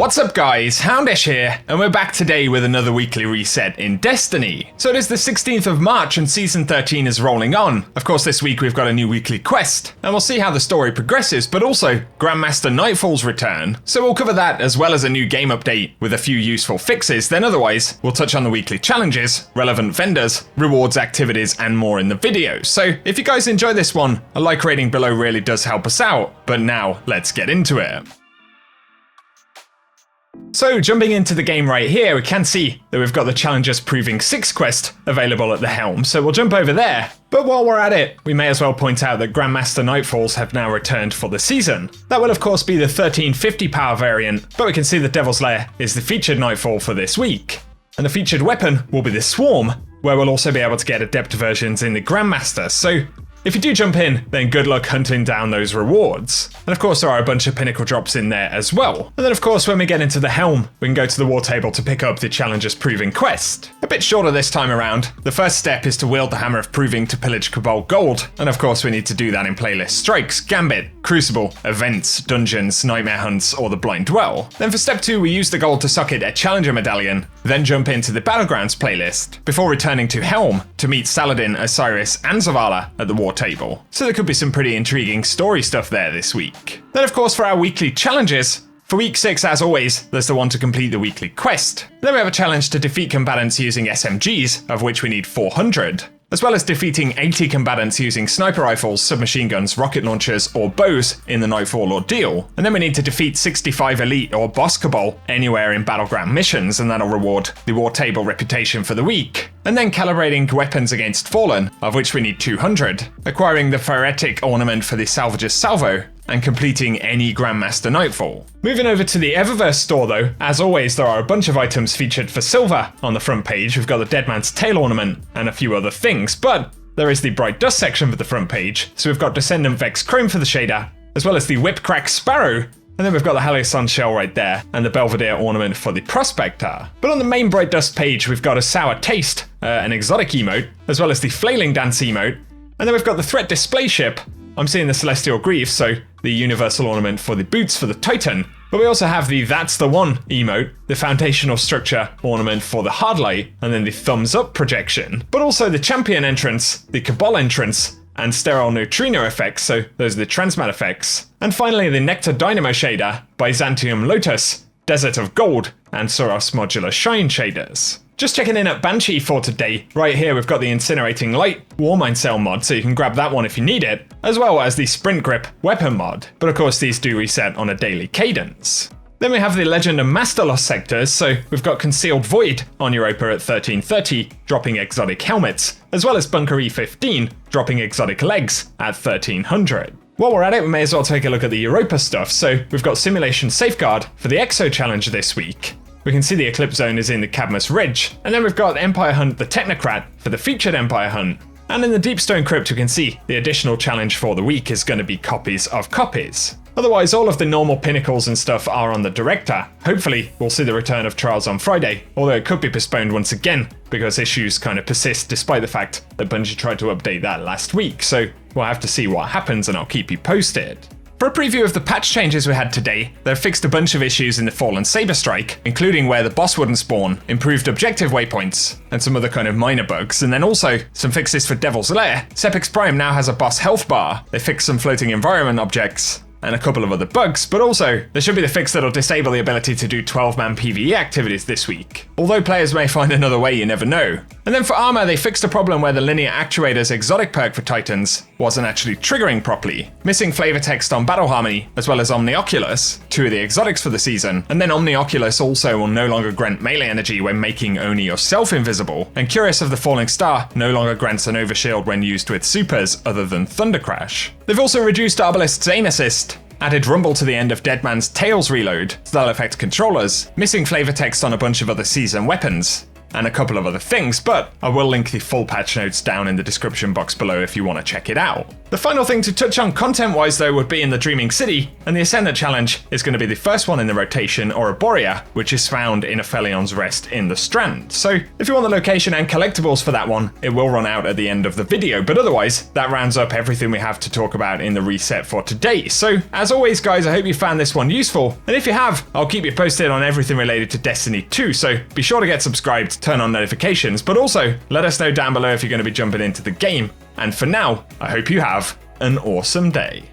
What's up guys, Houndish here, and we're back today with another weekly reset in Destiny. So it is the 16th of March and Season 13 is rolling on. Of course this week we've got a new weekly quest, and we'll see how the story progresses, but also Grandmaster Nightfall's return. So we'll cover that as well as a new game update with a few useful fixes, then otherwise we'll touch on the weekly challenges, relevant vendors, rewards, activities, and more in the video. So if you guys enjoy this one, a like rating below really does help us out, but now let's get into it. So jumping into the game right here, we can see that we've got the Challengers Proving 6 quest available at the helm, so we'll jump over there. But while we're at it, we may as well point out that Grandmaster Nightfalls have now returned for the season. That will of course be the 1350 power variant, but we can see the Devil's Lair is the featured Nightfall for this week. And the featured weapon will be the Swarm, where we'll also be able to get Adept versions in the Grandmaster, so if you do jump in, then good luck hunting down those rewards. And of course there are a bunch of pinnacle drops in there as well. And then of course when we get into the helm, we can go to the war table to pick up the Challengers Proving quest. A bit shorter this time around. The first step is to wield the Hammer of Proving to pillage Cabal gold. And of course we need to do that in playlist Strikes, Gambit, Crucible, Events, Dungeons, Nightmare Hunts, or the Blind Dwell. Then for step 2 we use the gold to socket a Challenger Medallion, then jump into the Battlegrounds playlist, before returning to Helm to meet Saladin, Osiris, and Zavala at the war table. So there could be some pretty intriguing story stuff there this week. Then of course for our weekly challenges, for week 6 as always, there's the one to complete the weekly quest. Then we have a challenge to defeat combatants using SMGs, of which we need 400. As well as defeating 80 combatants using sniper rifles, submachine guns, rocket launchers, or bows in the Nightfall ordeal. And then we need to defeat 65 elite or boss cabal anywhere in battleground missions, and that'll reward the war table reputation for the week. And then calibrating weapons against Fallen, of which we need 200. Acquiring the Phoretic ornament for the Salvager's Salvo, and completing any Grandmaster Nightfall. Moving over to the Eververse store though, as always there are a bunch of items featured for silver on the front page. We've got the Dead Man's Tail ornament and a few other things, but there is the Bright Dust section for the front page, so we've got Descendant Vex Chrome for the shader, as well as the Whipcrack Sparrow, and then we've got the Haliosan shell right there, and the Belvedere ornament for the Prospector. But on the main Bright Dust page we've got a Sour Taste, an exotic emote, as well as the Flailing Dance emote, and then we've got the Threat Display ship. I'm seeing the Celestial Grief, so the Universal ornament for the boots for the Titan. But we also have the That's the One emote, the Foundational Structure ornament for the Hardlight, and then the Thumbs Up projection. But also the Champion entrance, the Cabal entrance, and Sterile Neutrino effects, so those are the Transmat effects. And finally the Nectar Dynamo shader, Byzantium Lotus, Desert of Gold, and Soros Modular Shine shaders. Just checking in at Banshee for today. Right here we've got the Incinerating Light Warmind Cell mod, so you can grab that one if you need it, as well as the Sprint Grip Weapon mod. But of course these do reset on a daily cadence. Then we have the Legend and Master Lost sectors, so we've got Concealed Void on Europa at 1330, dropping exotic helmets, as well as Bunker E15, dropping exotic legs at 1300. While we're at it, we may as well take a look at the Europa stuff, so we've got Simulation Safeguard for the Exo Challenge this week. We can see the Eclipse Zone is in the Cadmus Ridge, and then we've got Empire Hunt the Technocrat for the featured Empire Hunt. And in the Deepstone Crypt we can see the additional challenge for the week is going to be Copies of Copies. Otherwise all of the normal pinnacles and stuff are on the Director. Hopefully we'll see the return of Trials on Friday, although it could be postponed once again because issues kind of persist despite the fact that Bungie tried to update that last week, so we'll have to see what happens and I'll keep you posted. For a preview of the patch changes we had today, they've fixed a bunch of issues in the Fallen Saber Strike, including where the boss wouldn't spawn, improved objective waypoints, and some other kind of minor bugs, and then also some fixes for Devil's Lair. Sepix Prime now has a boss health bar, they fixed some floating environment objects, and a couple of other bugs, but also there should be the fix that'll disable the ability to do 12-man PvE activities this week. Although players may find another way, you never know. And then for armor, they fixed a problem where the Linear Actuator's exotic perk for Titans wasn't actually triggering properly, missing flavor text on Battle Harmony, as well as Omnioculus, two of the exotics for the season, and then Omnioculus also will no longer grant melee energy when making only yourself invisible, and Curious of the Falling Star no longer grants an overshield when used with supers other than Thunder Crash. They've also reduced Arbalist's aim assist, added rumble to the end of Dead Man's Tails reload, so that'll affect controllers, missing flavor text on a bunch of other season weapons, and a couple of other things, but I will link the full patch notes down in the description box below if you want to check it out. The final thing to touch on content-wise though would be in the Dreaming City, and the Ascendant Challenge is going to be the first one in the rotation, Ouroborea, which is found in Aphelion's Rest in the Strand. So if you want the location and collectibles for that one, it will run out at the end of the video, but otherwise that rounds up everything we have to talk about in the reset for today. So as always guys, I hope you found this one useful, and if you have, I'll keep you posted on everything related to Destiny 2, so be sure to get subscribed, turn on notifications, but also let us know down below if you're going to be jumping into the game. And for now, I hope you have an awesome day.